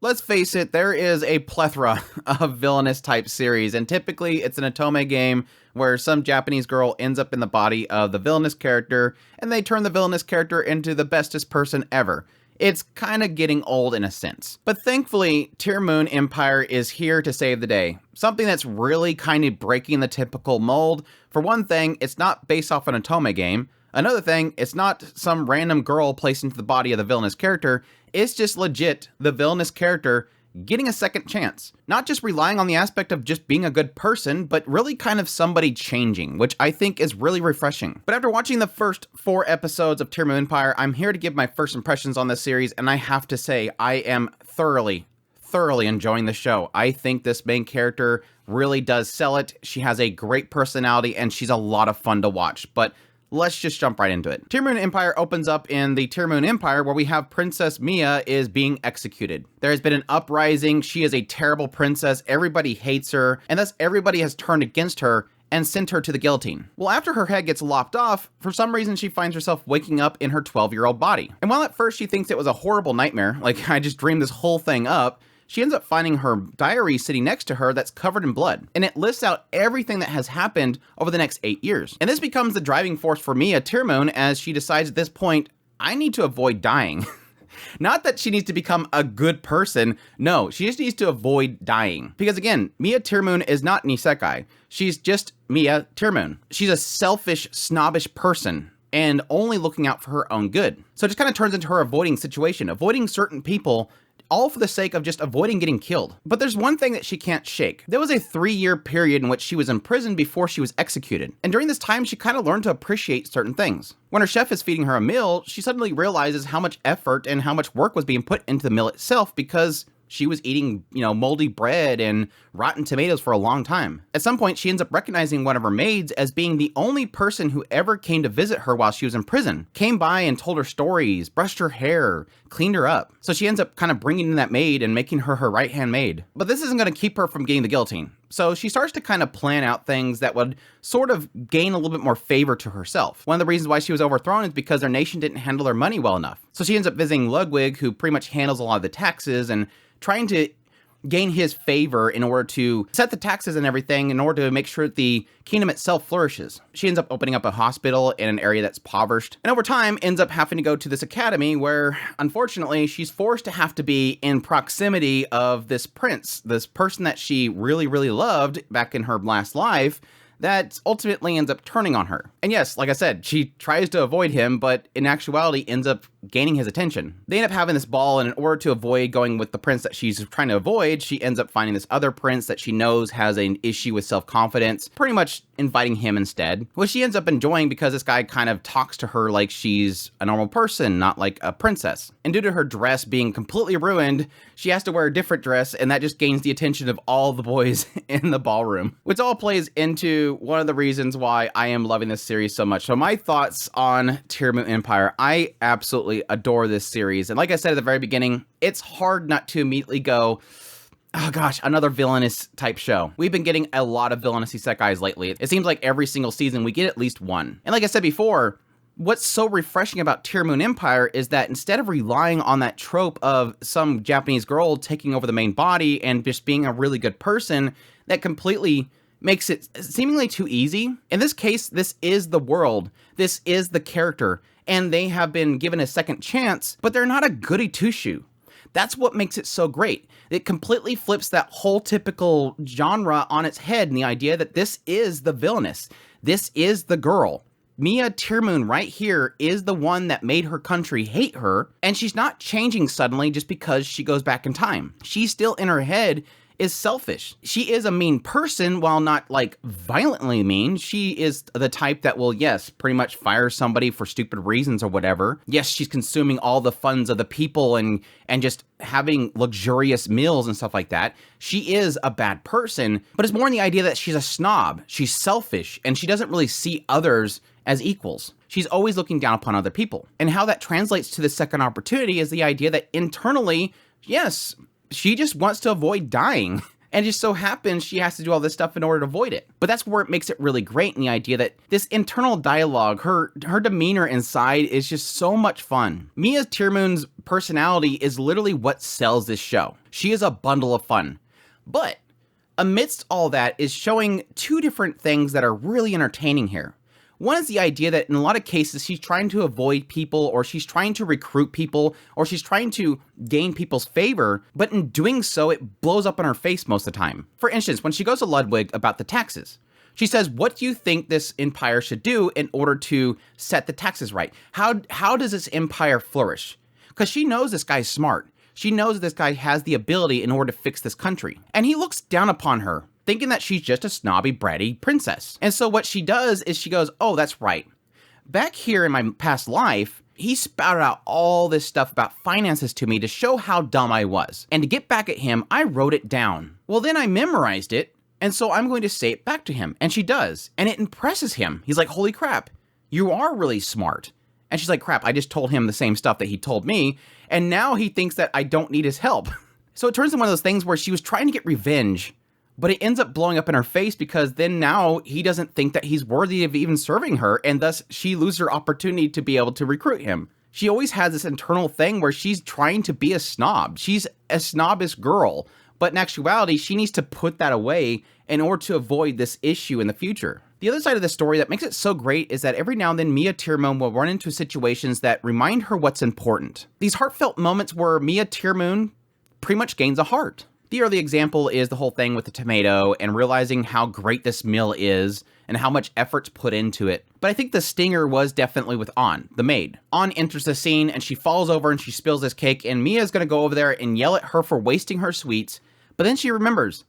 Let's face it, there is a plethora of villainous type series, and typically it's an otome game where some Japanese girl ends up in the body of the villainous character, and they turn the villainous character into the bestest person ever. It's kind of getting old in a sense. But thankfully, Tearmoon Empire is here to save the day. Something that's really kind of breaking the typical mold. For one thing, it's not based off an otome game. Another thing, it's not some random girl placed into the body of the villainous character. It's just legit the villainous character getting a second chance. Not just relying on the aspect of just being a good person, but really kind of somebody changing, which I think is really refreshing. But after watching the first 4 episodes of Tearmoon Empire, I'm here to give my first impressions on this series, and I have to say, I am thoroughly enjoying the show. I think this main character really does sell it. She has a great personality, and she's a lot of fun to watch. But let's just jump right into it. Tearmoon Empire opens up in the Tearmoon Empire where we have Princess Mia is being executed. There has been an uprising. She is a terrible princess. Everybody hates her, and thus everybody has turned against her and sent her to the guillotine. Well, after her head gets lopped off, for some reason she finds herself waking up in her 12-year-old body. And while at first she thinks it was a horrible nightmare, like I just dreamed this whole thing up, she ends up finding her diary sitting next to her that's covered in blood. And it lists out everything that has happened over the next 8 years. And this becomes the driving force for Mia Tearmoon as she decides at this point, I need to avoid dying. Not that she needs to become a good person. No, she just needs to avoid dying. Because again, Mia Tearmoon is not an isekai. She's just Mia Tearmoon. She's a selfish, snobbish person and only looking out for her own good. So it just kind of turns into her avoiding situation, avoiding certain people, all for the sake of just avoiding getting killed. But there's one thing that she can't shake. There was a 3-year period in which she was in prison before she was executed. And during this time, she kind of learned to appreciate certain things. When her chef is feeding her a meal, she suddenly realizes how much effort and how much work was being put into the meal itself because she was eating, moldy bread and rotten tomatoes for a long time. At some point, she ends up recognizing one of her maids as being the only person who ever came to visit her while she was in prison. Came by and told her stories, brushed her hair, cleaned her up. So she ends up kind of bringing in that maid and making her her right-hand maid. But this isn't going to keep her from getting the guillotine. So she starts to kind of plan out things that would sort of gain a little bit more favor to herself. One of the reasons why she was overthrown is because their nation didn't handle their money well enough. So she ends up visiting Ludwig, who pretty much handles a lot of the taxes, and trying to gain his favor in order to set the taxes and everything in order to make sure that the kingdom itself flourishes. She ends up opening up a hospital in an area that's impoverished, and over time ends up having to go to this academy where, unfortunately, she's forced to have to be in proximity of this prince, this person that she really, really loved back in her last life, that ultimately ends up turning on her. And yes, like I said, she tries to avoid him, but in actuality ends up gaining his attention. They end up having this ball, and in order to avoid going with the prince that she's trying to avoid, she ends up finding this other prince that she knows has an issue with self-confidence, pretty much inviting him instead, which she ends up enjoying because this guy kind of talks to her like she's a normal person, not like a princess. And due to her dress being completely ruined, she has to wear a different dress, and that just gains the attention of all the boys in the ballroom, which all plays into one of the reasons why I am loving this series so much. So my thoughts on Tearmoon Empire, I absolutely adore this series. And like I said at the very beginning, it's hard not to immediately go, oh gosh, another villainous type show. We've been getting a lot of villainous isekais lately. It seems like every single season we get at least one. And like I said before, what's so refreshing about Tearmoon Empire is that instead of relying on that trope of some Japanese girl taking over the main body and just being a really good person, that completely makes it seemingly too easy. In this case, this is the world. This is the character. And they have been given a second chance, but they're not a goody two-shoe. That's what makes it so great. It completely flips that whole typical genre on its head, and the idea that this is the villainess. This is the girl. Mia Tearmoon right here is the one that made her country hate her, and she's not changing suddenly just because she goes back in time. She's still in her head is selfish. She is a mean person, while not like violently mean. She is the type that will, yes, pretty much fire somebody for stupid reasons or whatever. Yes, she's consuming all the funds of the people and just having luxurious meals and stuff like that. She is a bad person, but it's more in the idea that she's a snob. She's selfish, and she doesn't really see others as equals. She's always looking down upon other people. And how that translates to the second opportunity is the idea that internally, yes, she just wants to avoid dying. And it just so happens she has to do all this stuff in order to avoid it. But that's where it makes it really great, in the idea that this internal dialogue, her demeanor inside is just so much fun. Mia Tearmoon's personality is literally what sells this show. She is a bundle of fun. But amidst all that is showing two different things that are really entertaining here. One is the idea that in a lot of cases, she's trying to avoid people, or she's trying to recruit people, or she's trying to gain people's favor, but in doing so, it blows up in her face most of the time. For instance, when she goes to Ludwig about the taxes, she says, what do you think this empire should do in order to set the taxes right? How does this empire flourish? Because she knows this guy's smart. She knows this guy has the ability in order to fix this country. And he looks down upon her, thinking that she's just a snobby, bratty princess. And so what she does is she goes, oh, that's right. Back here in my past life, he spouted out all this stuff about finances to me to show how dumb I was. And to get back at him, I wrote it down. Well, then I memorized it, and so I'm going to say it back to him. And she does. And it impresses him. He's like, holy crap, you are really smart. And she's like, crap, I just told him the same stuff that he told me, and now he thinks that I don't need his help. So it turns into one of those things where she was trying to get revenge, but it ends up blowing up in her face, because then now he doesn't think that he's worthy of even serving her, and thus she loses her opportunity to be able to recruit him. She always has this internal thing where she's trying to be a snob. She's a snobbish girl, but in actuality, she needs to put that away in order to avoid this issue in the future. The other side of the story that makes it so great is that every now and then Mia Tearmoon will run into situations that remind her what's important. These heartfelt moments where Mia Tearmoon pretty much gains a heart. The early example is the whole thing with the tomato and realizing how great this meal is and how much effort's put into it. But I think the stinger was definitely with An, the maid. An enters the scene and she falls over and she spills this cake, and Mia's gonna go over there and yell at her for wasting her sweets. But then she remembers,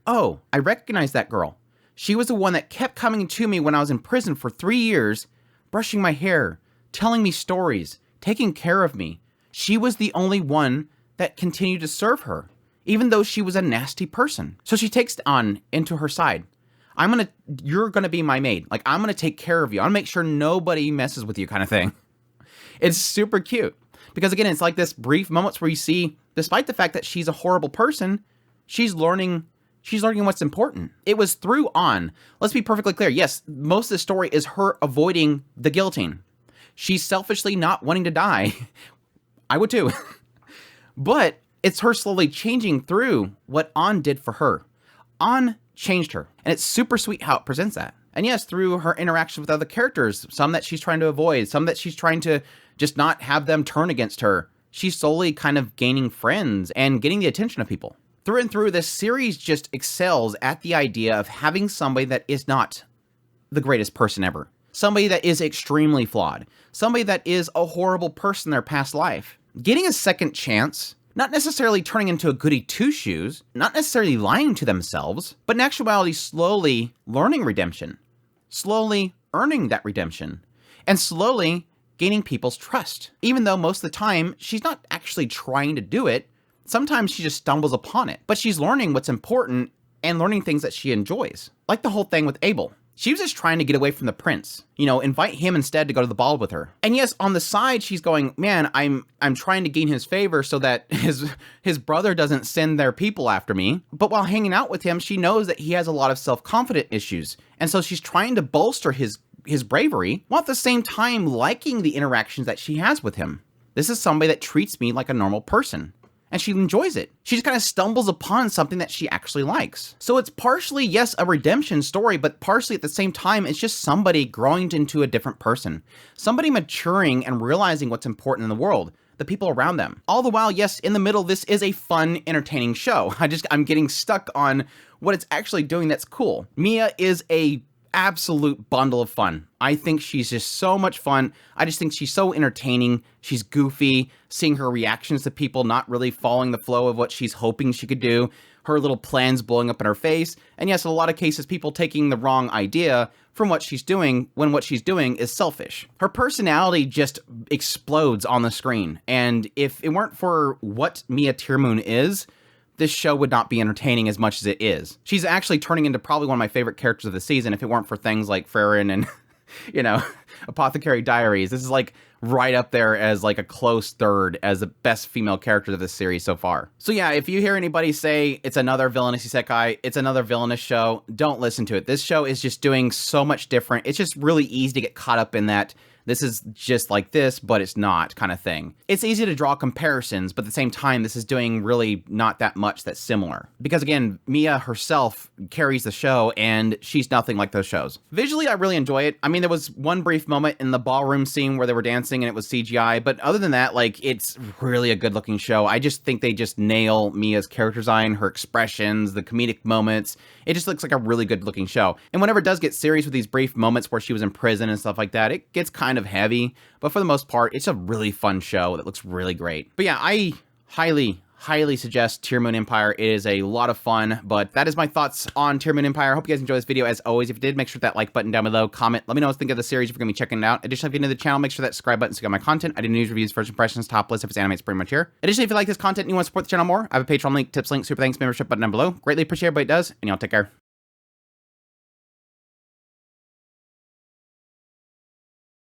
oh, I recognize that girl. She was the one that kept coming to me when I was in prison for 3 years, brushing my hair, telling me stories, taking care of me. She was the only one that continued to serve her, even though she was a nasty person. So she takes An into her side. You're gonna be my maid. Like, I'm gonna take care of you. I'm gonna make sure nobody messes with you, kind of thing. It's super cute. Because again, it's like this brief moments where you see, despite the fact that she's a horrible person, she's learning what's important. It was through An. Let's be perfectly clear. Yes, most of the story is her avoiding the guillotine. She's selfishly not wanting to die. I would too. But it's her slowly changing through what An did for her. An changed her. And it's super sweet how it presents that. And yes, through her interaction with other characters, some that she's trying to avoid, some that she's trying to just not have them turn against her, she's slowly kind of gaining friends and getting the attention of people. Through and through, this series just excels at the idea of having somebody that is not the greatest person ever. Somebody that is extremely flawed. Somebody that is a horrible person in their past life. Getting a second chance, not necessarily turning into a goody two-shoes, not necessarily lying to themselves, but in actuality slowly learning redemption. Slowly earning that redemption. And slowly gaining people's trust. Even though most of the time, she's not actually trying to do it. Sometimes she just stumbles upon it, but she's learning what's important and learning things that she enjoys. Like the whole thing with Abel. She was just trying to get away from the prince. Invite him instead to go to the ball with her. And yes, on the side, she's going, man, I'm trying to gain his favor so that his brother doesn't send their people after me. But while hanging out with him, she knows that he has a lot of self-confidence issues. And so she's trying to bolster his bravery, while at the same time liking the interactions that she has with him. This is somebody that treats me like a normal person. And she enjoys it. She just kind of stumbles upon something that she actually likes. So it's partially, yes, a redemption story, but partially at the same time, it's just somebody growing into a different person. Somebody maturing and realizing what's important in the world, the people around them. All the while, yes, in the middle, this is a fun, entertaining show. I'm getting stuck on what it's actually doing that's cool. Mia is a absolute bundle of fun. I think she's just so much fun. I just think she's so entertaining. She's goofy, seeing her reactions to people not really following the flow of what she's hoping she could do, her little plans blowing up in her face, and yes, in a lot of cases, people taking the wrong idea from what she's doing when what she's doing is selfish. Her personality just explodes on the screen, and if it weren't for what Mia Tearmoon is, this show would not be entertaining as much as it is. She's actually turning into probably one of my favorite characters of the season if it weren't for things like Farron and you know, Apothecary Diaries. This is like right up there as like a close third as the best female characters of this series so far. So yeah, if you hear anybody say it's another villainous isekai, it's another villainous show, don't listen to it. This show is just doing so much different. It's just really easy to get caught up in that this is just like this, but it's not kind of thing. It's easy to draw comparisons, but at the same time, this is doing really not that much that's similar. Because again, Mia herself carries the show, and she's nothing like those shows. Visually, I really enjoy it. I mean, there was one brief moment in the ballroom scene where they were dancing and it was CGI, but other than that, like, it's really a good looking show. I just think they just nail Mia's character design, her expressions, the comedic moments. It just looks like a really good looking show. And whenever it does get serious with these brief moments where she was in prison and stuff like that, it gets kind of heavy, but for the most part, it's a really fun show that looks really great. But yeah, I highly suggest Tearmoon Empire. It is a lot of fun, but that is my thoughts on Tearmoon Empire. I hope you guys enjoyed this video. As always, if you did, make sure to hit that like button down below, comment, let me know what you think of the series if you're gonna be checking it out. Additionally, if you're new to the channel, make sure that subscribe button so you get my content. I do news, reviews, first impressions, top list if it's anime, it's pretty much here. Additionally, if you like this content and you want to support the channel more, I have a Patreon link, tips link, super thanks, membership button down below. Greatly appreciate everybody does, and y'all take care.